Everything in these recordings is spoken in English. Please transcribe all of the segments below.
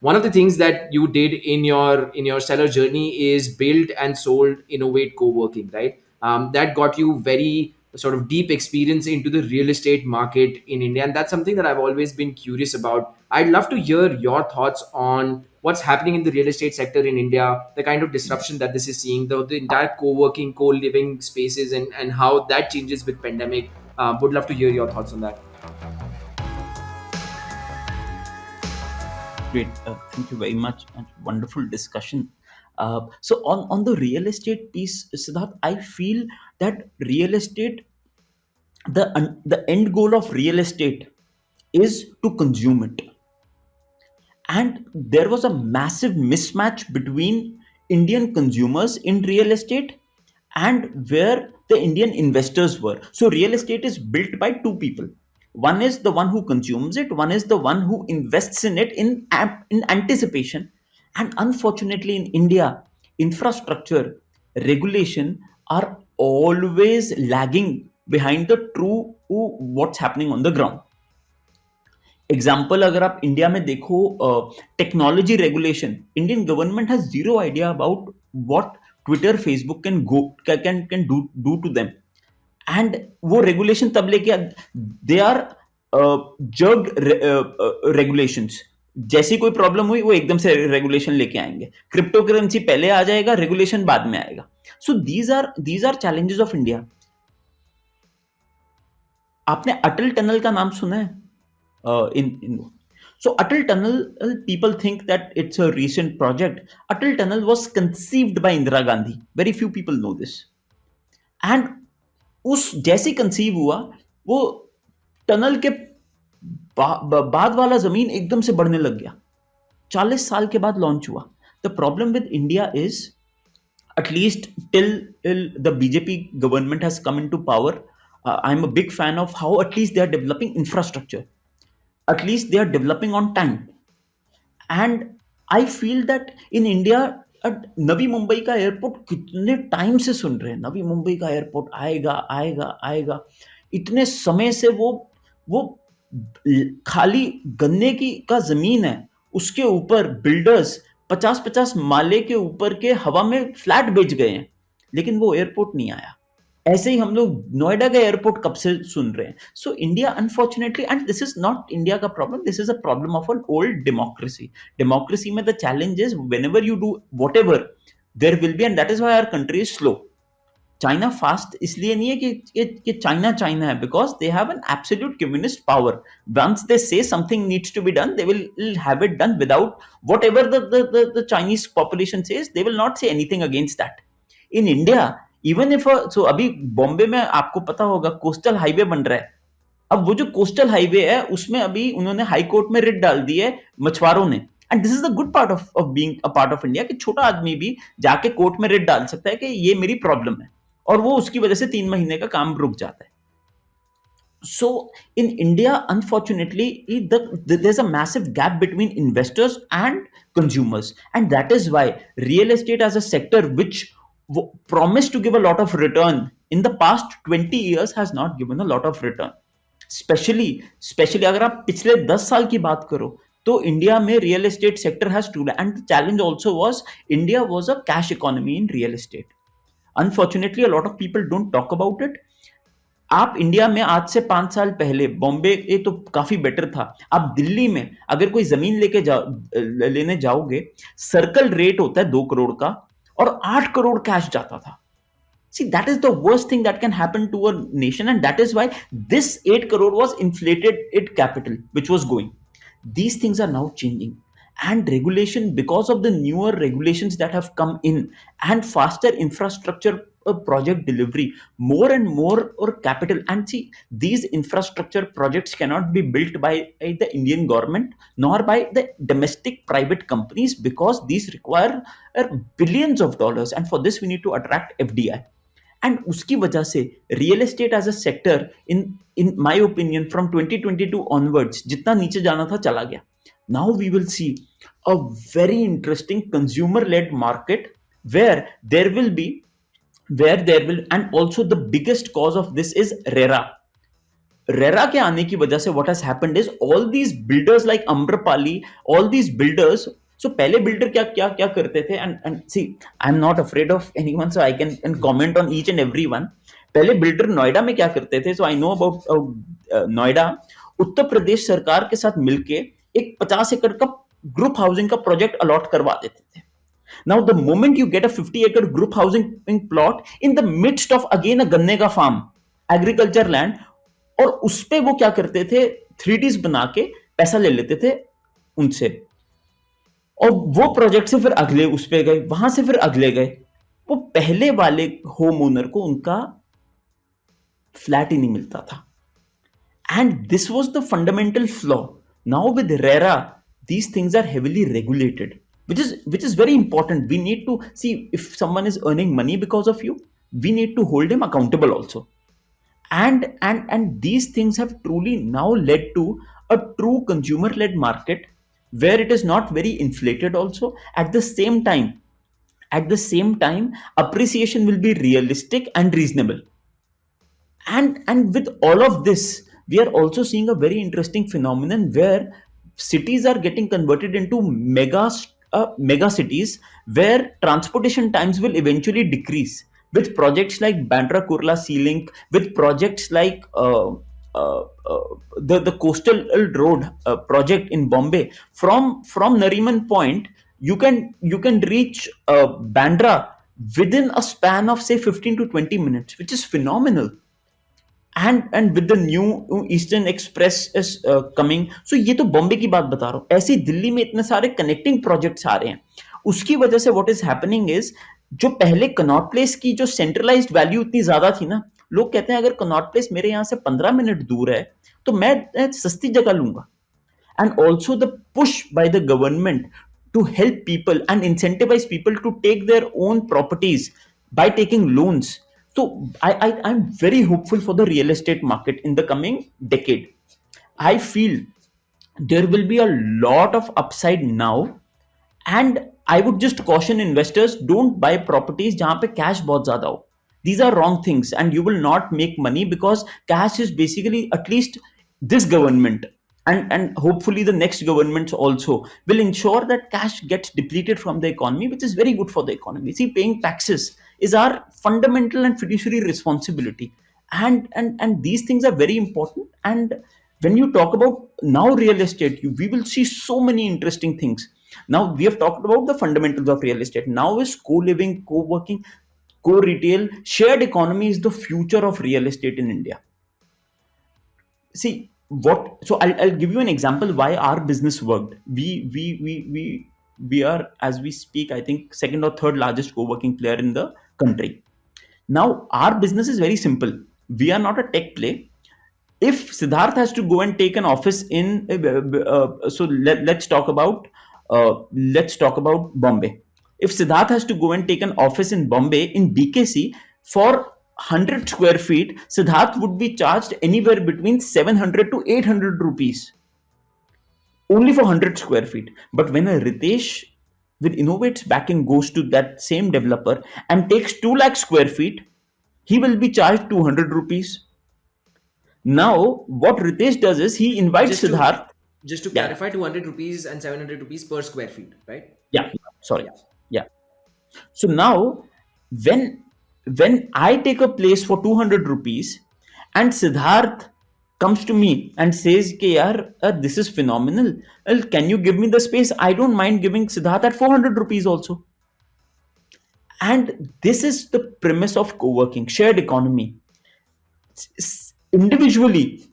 One of the things that you did in your seller journey is build and sold innovate co-working, right? That got you very sort of deep experience into the real estate market in India, and that's something that I've always been curious about. I'd love to hear your thoughts on what's happening in the real estate sector in India, the kind of disruption that this is seeing, the entire co-working co-living spaces, and how that changes with pandemic. Would love to hear your thoughts on that. Great. Thank you very much. And wonderful discussion. So on the real estate piece, Siddharth, I feel that real estate, the end goal of real estate is to consume it. And there was a massive mismatch between Indian consumers in real estate and where the Indian investors were. So real estate is built by two people. One is the one who consumes it, one is the one who invests in it in anticipation. And unfortunately, in India, infrastructure, regulation are always lagging behind the true what's happening on the ground. Example अगर आप India में देखो, technology regulation, Indian government has zero idea about what Twitter Facebook can do to them. And वो regulation तब लेके they are jug regulations. जैसी कोई problem हुई वो एकदम से रेगुलेशन लेके आएंगे. क्रिप्टो करेंसी पहले आ जाएगा, रेगुलेशन बाद में आएगा. So these are challenges of India. आपने अटल टनल का नाम सुना है? In so Atal Tunnel, people think that it's a recent project. Atal Tunnel was conceived by Indira Gandhi. Very few people know this. And उस जैसे conceive हुआ, वो tunnel के बाद वाला जमीन एकदम से बढ़ने लग गया. 40 साल के बाद लॉन्च हुआ. The problem with India is, at least till the BJP government has come into power, I'm a big fan of how at least they are developing infrastructure. At least they are developing on time. And I feel that in India, Navi Mumbai का airport कितने time से सुन रहे हैं, नवी मुंबई का airport आएगा आएगा आएगा. इतने समय से वो खाली गन्ने की का जमीन है, उसके ऊपर बिल्डर्स 50-50 माले के ऊपर के हवा में फ्लैट बेच गए हैं, लेकिन वो एयरपोर्ट नहीं आया. ऐसे ही हम लोग नोएडा का एयरपोर्ट कब से सुन रहे हैं. So India unfortunately, and this is not India का problem, this is a problem of an old democracy. Democracy में the challenge is whenever you do whatever, there will be, and that is why our country is slow. China fast इसलिए नहीं है कि China China है, because they have an absolute communist power. Once they say something needs to be done, they will have it done without what ever the Chinese population says. They will not say anything against that. In India, even if so अभी बॉम्बे में आपको पता होगा coastal highway बन रहा है. अब वो जो कोस्टल हाईवे है उसमें अभी उन्होंने हाई कोर्ट में रिट डाल दी है मछुआरों ने. And this is the good part of being a part of India, कि छोटा आदमी भी जाके कोर्ट में रिट डाल सकता है कि ये मेरी प्रॉब्लम है, और वो उसकी वजह से 3 महीने का काम रुक जाता है. So in India, unfortunately, there's a massive gap between investors and consumers, and that is why real estate as a sector, which promised to give a lot of return in the past 20 years, has not given a lot of return. Specially अगर आप पिछले 10 साल की बात करो, तो India में real estate sector has to, and the challenge also was India was a cash economy in real estate. Unfortunately a lot of people don't talk about it. आप इंडिया में आज से 5 साल पहले, बॉम्बे ये तो काफी बेटर था, आप दिल्ली में अगर कोई जमीन लेने जाओगे, सर्कल रेट होता है 2 करोड़ का, और 8 करोड़ कैश जाता था. See, that is the worst thing that can happen to a nation, and that is why this 8 crore was inflated it capital which was going. These things are now changing, and regulation, because of the newer regulations that have come in and faster infrastructure project delivery, more and more or capital. And see, these infrastructure projects cannot be built by the Indian government nor by the domestic private companies, because these require billions of dollars, and for this we need to attract FDI. And उसकी वजह से real estate as a sector, in my opinion, from 2022 onwards जितना नीचे जाना था चला गया. Now we will see a very interesting consumer led market, where there will be, and also the biggest cause of this is RERA. RERA के आने की वजह से what has happened is all these builders like Amrapali, all these builders, so पहले builder क्या क्या क्या करते थे, and see, I'm not afraid of anyone, so I can comment on each and every one. पहले builder नोएडा में क्या करते थे, so I know about Noida, Uttar Pradesh सरकार के साथ मिलके एक 50 एकड़ का ग्रुप हाउसिंग का प्रोजेक्ट अलॉट करवा देते थे. Now, the moment you get a 50-acre group housing plot in the midst of again a गन्ने का farm, agriculture land, और उस पे वो क्या करते थे, 3Ds बना के पैसा ले लेते थे उनसे, और वो प्रोजेक्ट से फिर अगले उस पे गए, वहां से फिर अगले गए. वो पहले वाले होम ओनर को उनका फ्लैट ही नहीं मिलता था. And this was the fundamental flaw. Now with RERA, these things are heavily regulated, which is very important. We need to see if someone is earning money because of you, we need to hold him accountable also. And these things have truly now led to a true consumer-led market where it is not very inflated also. At the same time, appreciation will be realistic and reasonable. And with all of this, we are also seeing a very interesting phenomenon where cities are getting converted into mega cities, where transportation times will eventually decrease with projects like Bandra Kurla Sea Link, with projects like the coastal road project in Bombay. From Nariman Point, you can reach Bandra within a span of say 15 to 20 minutes, which is phenomenal. And with the new eastern express is coming. So ये तो बॉम्बे की बात बता रहा हूँ, ऐसे ही दिल्ली में इतने सारे कनेक्टिंग प्रोजेक्ट्स आ रहे हैं. उसकी वजह से व्हाट इज हैपनिंग इज, जो पहले कनॉट प्लेस की जो सेंट्रलाइज्ड वैल्यू इतनी ज्यादा थी ना, लोग कहते हैं अगर कनॉट प्लेस मेरे यहाँ से 15 मिनट दूर है तो मैं सस्ती जगह लूंगा. And also the push by the government to help people and incentivize people to take their own properties by taking loans. So I'm very hopeful for the real estate market in the coming decade. I feel there will be a lot of upside now, and I would just caution investors, don't buy properties जहां पे cash बहुत ज्यादा हो. These are wrong things, and you will not make money, because cash is basically, at least this government and hopefully the next governments also will ensure that cash gets depleted from the economy, which is very good for the economy. See, paying taxes is our fundamental and fiduciary responsibility, and these things are very important. And when you talk about now real estate, we will see so many interesting things. Now we have talked about the fundamentals of real estate. Now is co-living, co-working, co-retail, shared economy is the future of real estate in India. See what, so I'll give you an example why our business worked. We are, as we speak, I think second or third largest co-working player in the country. Now our business is very simple. We are not a tech play. If Siddharth has to go and take an office in so let's talk about Bombay. If Siddharth has to go and take an office in Bombay in BKC for 100 square feet, Siddharth would be charged anywhere between 700 to 800 rupees only for 100 square feet. But when a Ritesh with Innovate's backing goes to that same developer and takes 2 lakh square feet, he will be charged 200 rupees. Now, what Ritesh does is he invites Just to Siddharth. just to Yeah, clarify, 200 rupees and 700 rupees per square feet, right? yeah, sorry. Yeah. Yeah. So now, when when I take a place for 200 rupees and Siddharth comes to me and says, "Ke yaar, this is phenomenal. Can you give me the space?" I don't mind giving Siddharth at 400 rupees also. And this is the premise of co-working, shared economy. Individually,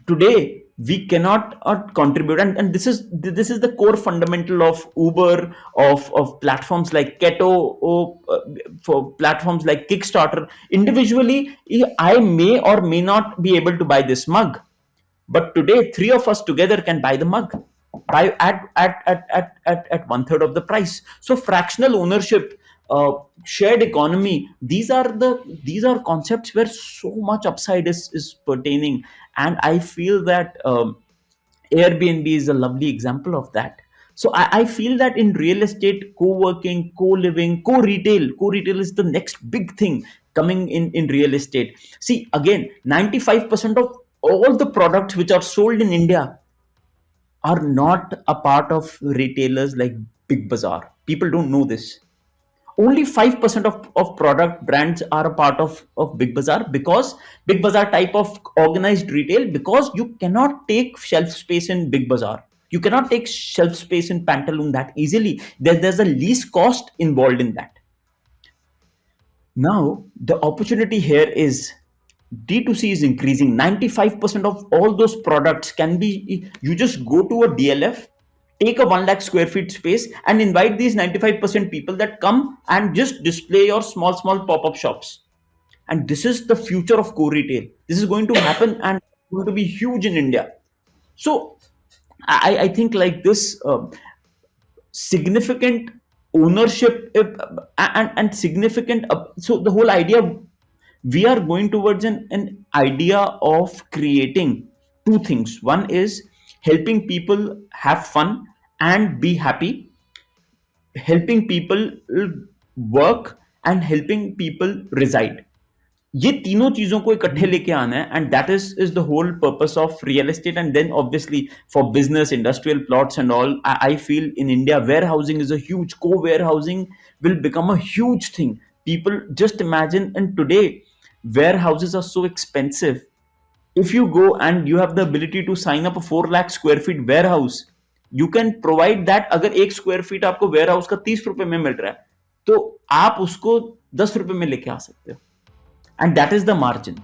today we cannot contribute, and this is the core fundamental of Uber, of platforms like Keto, for platforms like Kickstarter. Individually, I may or may not be able to buy this mug, but today, three of us together can buy the mug by at one third of the price. So fractional ownership, shared economy, these are concepts where so much upside is pertaining, and I feel that Airbnb is a lovely example of that. So I feel that in real estate, co-working, co-living, co-retail is the next big thing coming in real estate. See, again, 95% of All the products which are sold in India are not a part of retailers like Big Bazaar. People don't know this. Only 5% of product brands are a part of Big Bazaar, because Big Bazaar type of organized retail, because you cannot take shelf space in Big Bazaar. You cannot take shelf space in Pantaloon that easily. There's a least cost involved in that. Now, the opportunity here is D2C is increasing. 95% of all those products can be, you just go to a DLF, take a 1 lakh square feet space, and invite these 95% people that come and just display your small pop-up shops. And this is the future of core retail. This is going to happen and going to be huge in India. So I think like this, significant ownership, and significant, so the whole idea, we are going towards an idea of creating two things. One is helping people have fun and be happy, helping people work, and helping people reside. ये तीनों चीजों को इकट्ठे लेके आना है, and that is the whole purpose of real estate. And then obviously for business, industrial plots and all, I feel in India warehousing is a huge, को warehousing will become a huge thing. People just imagine, and today warehouses are so expensive. If you go and you have the ability to sign up a 4 lakh square feet warehouse, you can provide that. अगर एक square feet आपको ware house का 30 रुपए में मिल रहा है, तो आप उसको 10 रुपए में लेके आ सकते हो, and that is the margin.